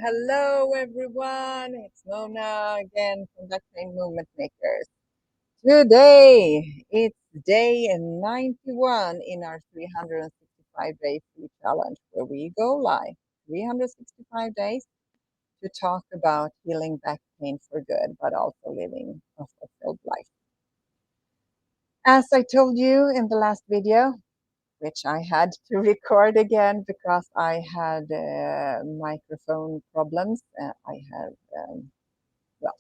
Hello everyone. It's Mona again from the Train Movement Makers. Today, it's day 91 in our 365 day free challenge where we go live 365 days to talk about healing back pain for good, but also living a fulfilled life. As I told you in the last video, which I had to record again because I had microphone problems. I had, well,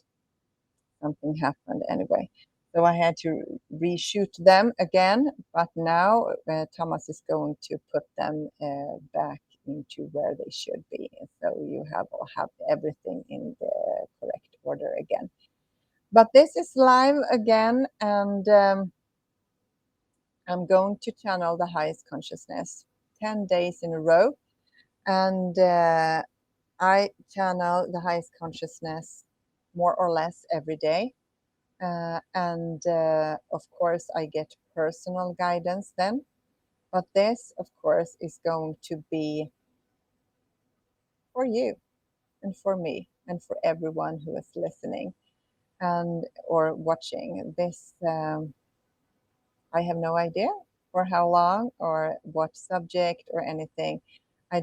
something happened anyway. So I had to reshoot them again, but now Thomas is going to put them back into where they should be. So you will have everything in the correct order again. But this is live again, and I'm going to channel the highest consciousness 10 days in a row. And I channel the highest consciousness more or less every day. And of course, I get personal guidance then. But this, of course, is going to be for you and for me and for everyone who is listening and or watching. This, I have no idea for how long or what subject or anything. I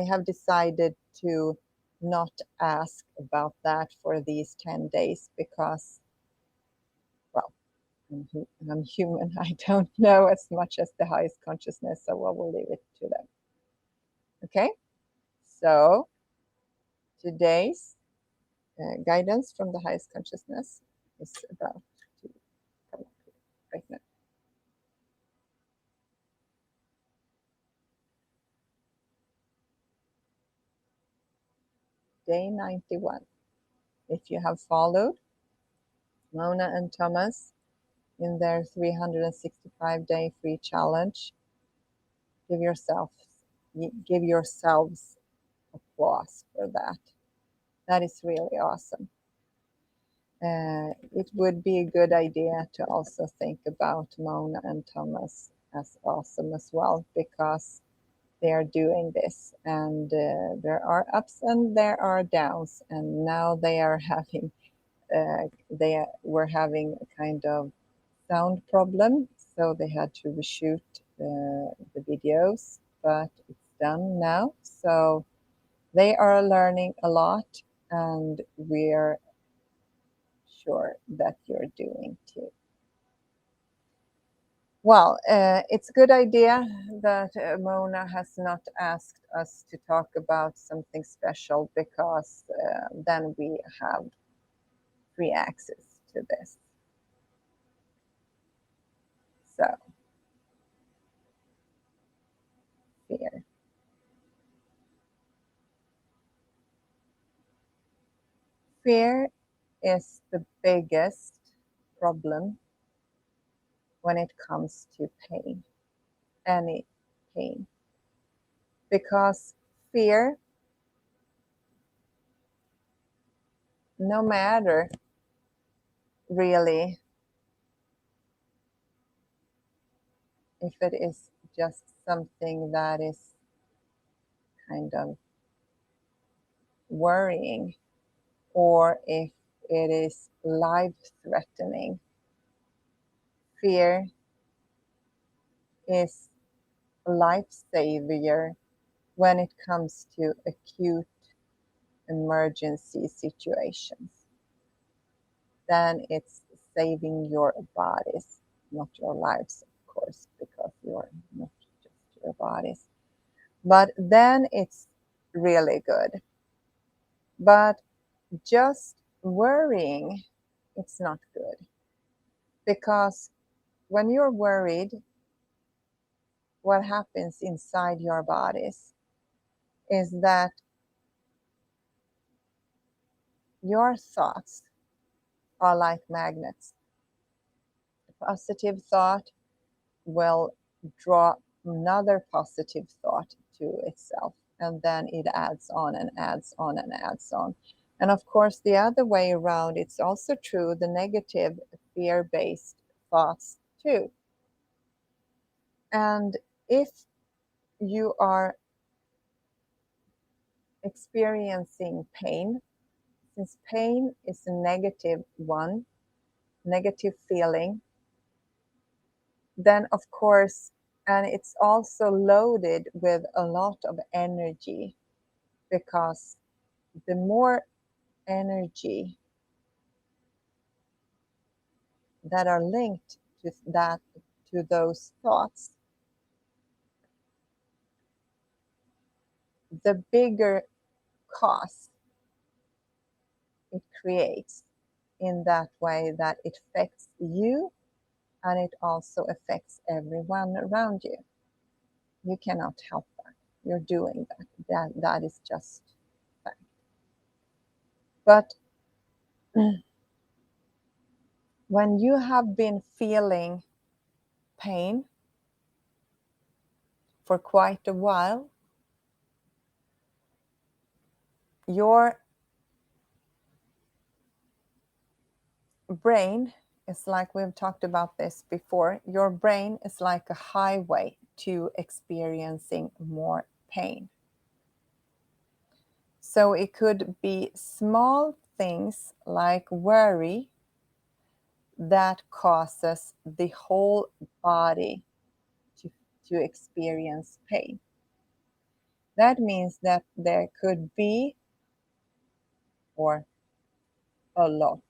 have decided to not ask about that for these 10 days because, well, I'm human. I don't know as much as the highest consciousness, so I will leave it to them. Okay, so today's guidance from the highest consciousness is about to come up right now. Day 91. If you have followed Mona and Thomas in their 365-day free challenge, give yourselves applause for that. That is really awesome. It would be a good idea to also think about Mona and Thomas as awesome as well, because they are doing this, and there are ups and there are downs, and now they are having they were having a kind of sound problem, so they had to reshoot the videos, but it's done now. So they are learning a lot, and we're sure that you're doing too. Well, it's a good idea that Mona has not asked us to talk about something special, because then we have free access to this. So, fear. Fear is the biggest problem when it comes to pain, any pain, because fear, no matter really if it is just something that is kind of worrying, or if it is life threatening, fear is a life savior when it comes to acute emergency situations. Then it's saving your bodies, not your lives, of course, because you're not just your bodies. But then it's really good. But just worrying, it's not good. Because when you're worried, what happens inside your bodies is that your thoughts are like magnets. A positive thought will draw another positive thought to itself, and then it adds on and adds on and adds on. And of course, the other way around, it's also true, the negative fear-based thoughts too. And if you are experiencing pain, since pain is a negative feeling, then of course, and it's also loaded with a lot of energy, because the more energy that are linked to those thoughts, the bigger cause it creates, in that way that it affects you and it also affects everyone around you. You cannot help that. You're doing that. That is just fact. But when you have been feeling pain for quite a while, your brain is like, we've talked about this before, your brain is like a highway to experiencing more pain. So it could be small things like worry that causes the whole body to, to experience pain. That means that there could be, or a lot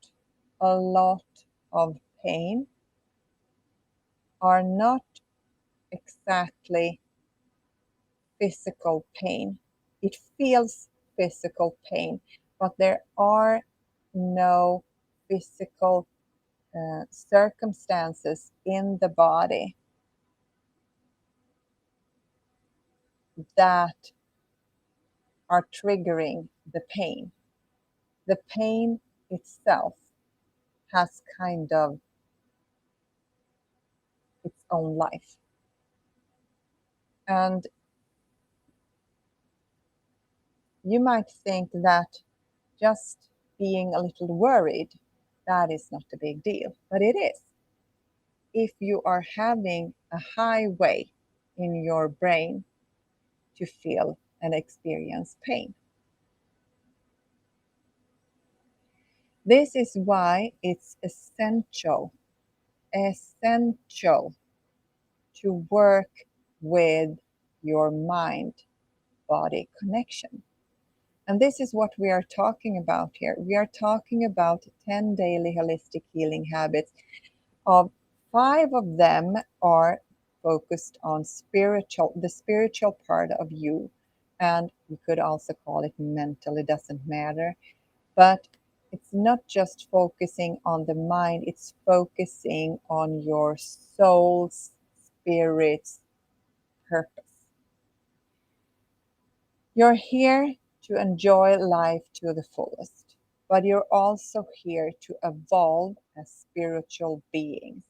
of pain are not exactly physical pain. It feels physical pain, but there are no physical circumstances in the body that are triggering the pain. The pain itself has kind of its own life. And you might think that just being a little worried, that is not a big deal, but it is. If you are having a highway in your brain to feel and experience pain. This is why it's essential to work with your mind body connection. And this is what we are talking about here. We are talking about 10 daily holistic healing habits. Of 5 of them are focused on the spiritual part of you. And you could also call it mental, it doesn't matter. But it's not just focusing on the mind, it's focusing on your soul's, spirit's purpose. You're here to enjoy life to the fullest, but you're also here to evolve as spiritual beings.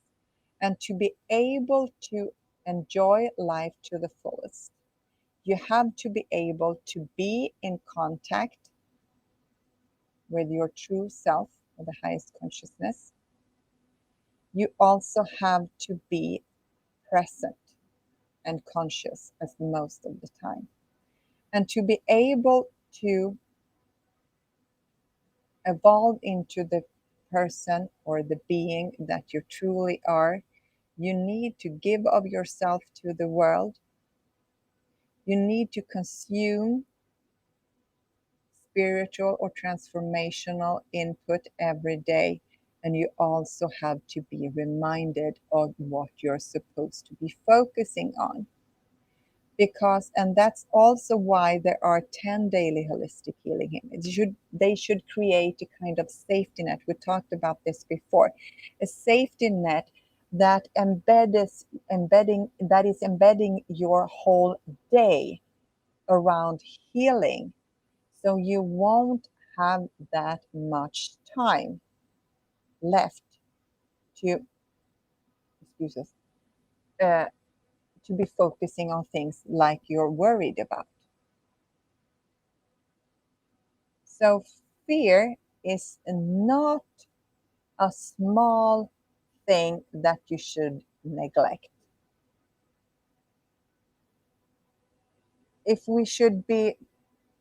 And to be able to enjoy life to the fullest, you have to be able to be in contact with your true self, or the highest consciousness. You also have to be present and conscious as most of the time. And to be able to evolve into the person or the being that you truly are, you need to give of yourself to the world. You need to consume spiritual or transformational input every day. And you also have to be reminded of what you're supposed to be focusing on. Because, and that's also why there are 10 daily holistic healing habits. They should create a kind of safety net. We talked about this before. A safety net that is embedding your whole day around healing. So you won't have that much time left to, excuse us, to be focusing on things like you're worried about. So fear is not a small thing that you should neglect. If we should be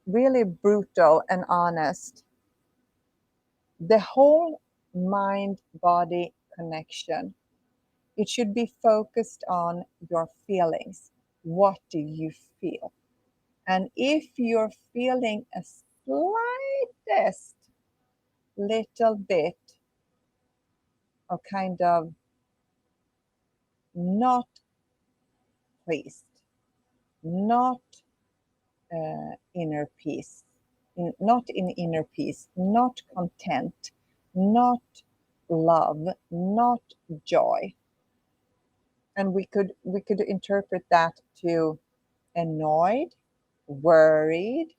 really brutal and honest, the whole mind body connection, it should be focused on your feelings. What do you feel? And if you're feeling a slightest little bit of kind of not pleased, not inner peace, not in inner peace, not content, not love, not joy. And we could interpret that to annoyed, worried,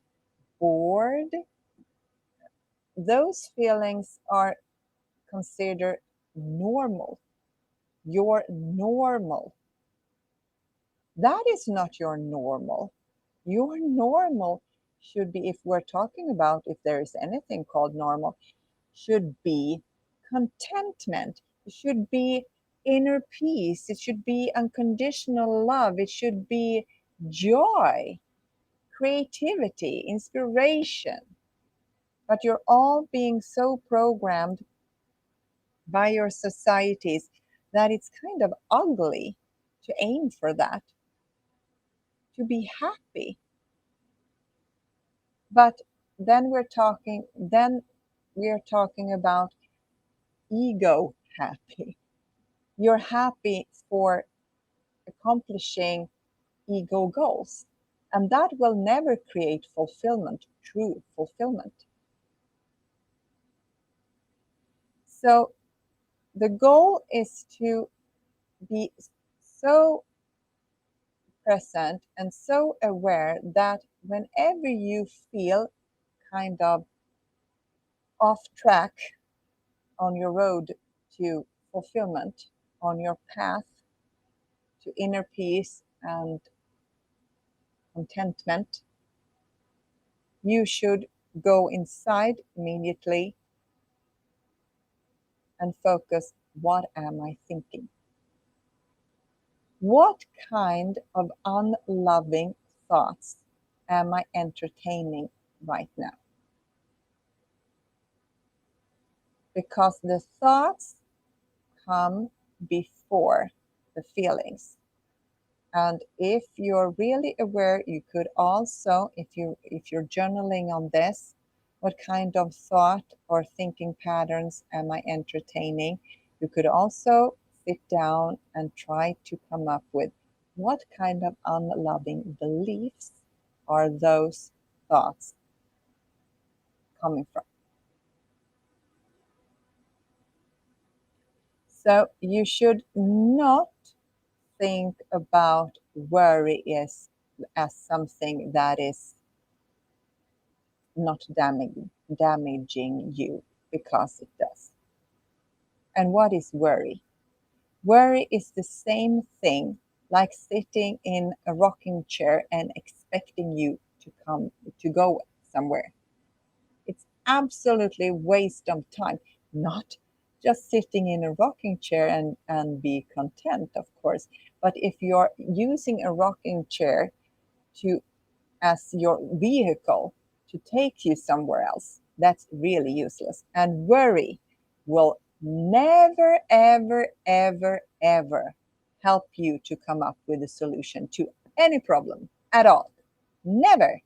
bored. Those feelings are considered normal. You're normal. That is not your normal. Your normal should be, if we're talking about if there is anything called normal, should be contentment. It should be inner peace. It should be unconditional love. It should be joy, creativity, inspiration. But you're all being so programmed by your societies that it's kind of ugly to aim for that, to be happy. But then we're talking about ego happy. You're happy for accomplishing ego goals, and that will never create fulfillment, true fulfillment. So the goal is to be so present and so aware that whenever you feel kind of off track on your road to fulfillment, on your path to inner peace and contentment, you should go inside immediately and focus, what am I thinking? What kind of unloving thoughts am I entertaining right now? Because the thoughts come before the feelings. And if you're really aware, you could also, if you're journaling on this, what kind of thought or thinking patterns am I entertaining? You could also sit down and try to come up with what kind of unloving beliefs are those thoughts coming from. So you should not think about worry as something that is not damaging you, because it does. And what is worry? Worry is the same thing like sitting in a rocking chair and expecting you to go somewhere. It's absolutely waste of time. Not just sitting in a rocking chair and be content, of course, but if you're using a rocking chair to as your vehicle to take you somewhere else, that's really useless. And worry will never, ever, ever, ever help you to come up with a solution to any problem at all. Never.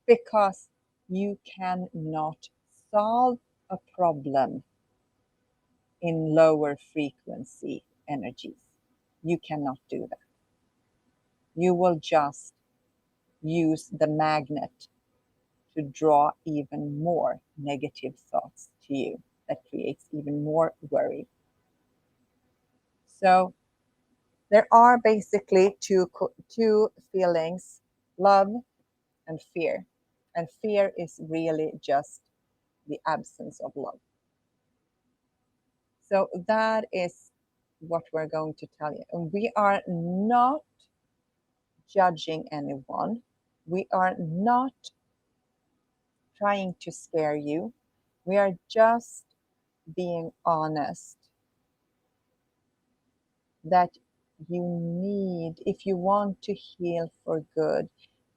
Because you cannot solve a problem in lower frequency energies. You cannot do that. You will just use the magnet to draw even more negative thoughts to you that creates even more worry. So there are basically two feelings, love and fear. And fear is really just the absence of love. So that is what we're going to tell you. And we are not judging anyone. We are not trying to scare you. We are just being honest that you need, if you want to heal for good,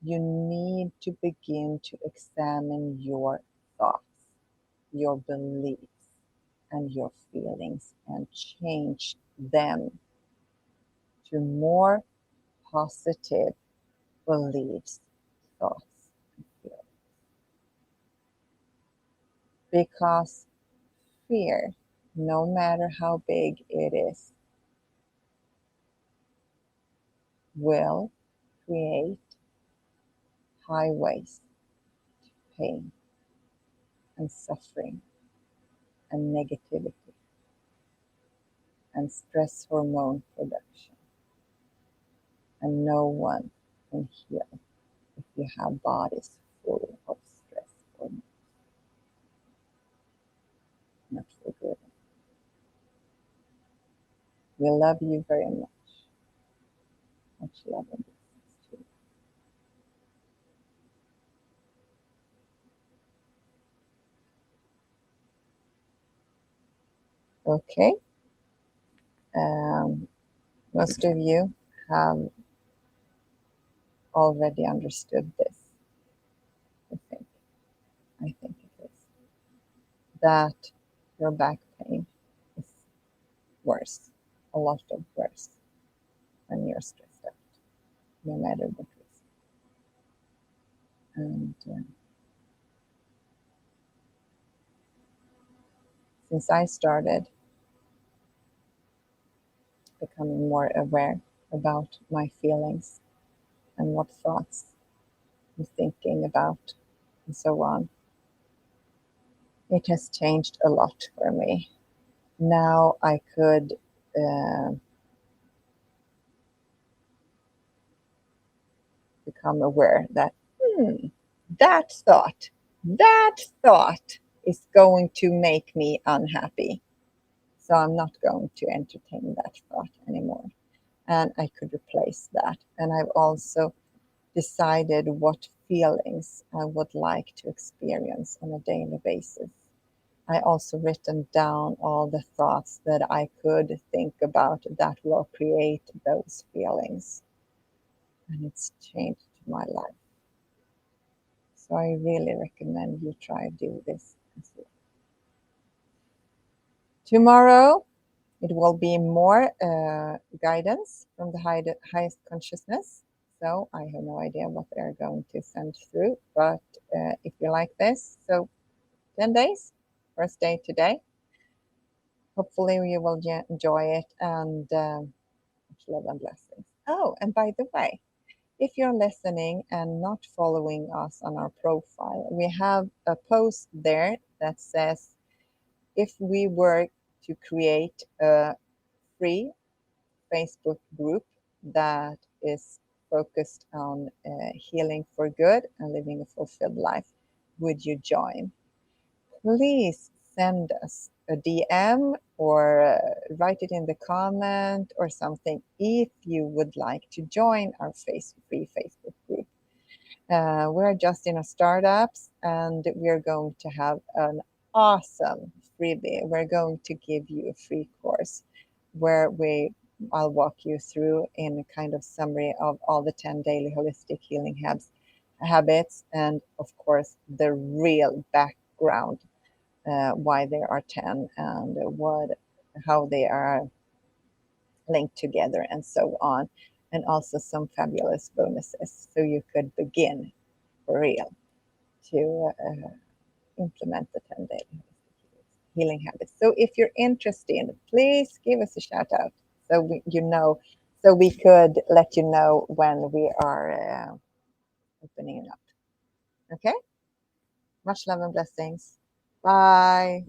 you need to begin to examine your thoughts, your beliefs, and your feelings and change them to more positive beliefs, thoughts, and feelings. Because fear, no matter how big it is, will create highways to pain and suffering and negativity and stress hormone production. And no one can heal if you have bodies full of stress hormones. Not for good. We love you very much. Much love and blessings to you. Okay. Most of you have already understood this. I think. I think it is. That your back pain is worse, a lot of worse when you're stressed out, no matter what reason. And since I started becoming more aware about my feelings and what thoughts I'm thinking about and so on, it has changed a lot for me. Now I could become aware that that that thought is going to make me unhappy. So I'm not going to entertain that thought anymore. And I could replace that. And I've also decided what feelings I would like to experience on a daily basis. I also written down all the thoughts that I could think about that will create those feelings. And it's changed my life. So I really recommend you try to do this as well. Tomorrow, it will be more guidance from the highest consciousness. So I have no idea what they're going to send through. But if you like this, so 10 days, first day today. Hopefully you will enjoy it and much love and blessings. Oh, and by the way, if you're listening and not following us on our profile, we have a post there that says if we were to create a free Facebook group that is focused on healing for good and living a fulfilled life, would you join? Please send us a DM or write it in the comment or something if you would like to join our free Facebook group. We're just in a startups and we're going to have an awesome freebie. We're going to give you a free course where I'll walk you through in a kind of summary of all the 10 daily holistic healing habits and of course the real background why there are 10 and how they are linked together and so on, and also some fabulous bonuses so you could begin for real to implement the 10 daily healing habits. So if you're interested, please give us a shout out so so we could let you know when we are opening up. Okay? Much love and blessings. Bye.